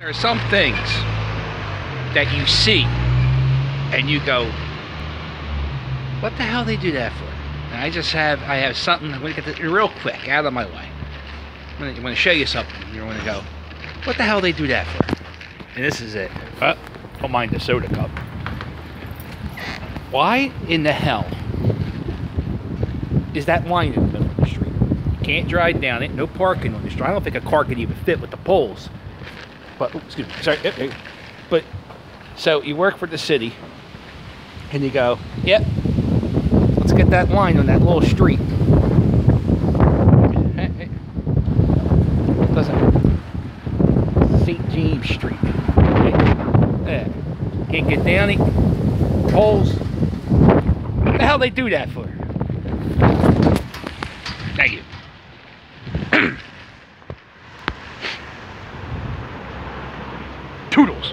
There are some things that you see and you go, what the hell they do that for? And I have something. I'm going to get this real quick out of my way. I'm going to show you something. You're going to go, what the hell they do that for? And this is it. Don't mind the soda cup. Why in the hell is that line in the middle of the street? You can't drive down it. No parking on the street. I don't think a car could even fit with the poles. But excuse me. Sorry. But so you work for the city, and you go, yep. Let's get that line on that little street. Listen, St. James Street. Yeah. Can't get down it. Poles. What the hell they do that for? Thank you. Toodles.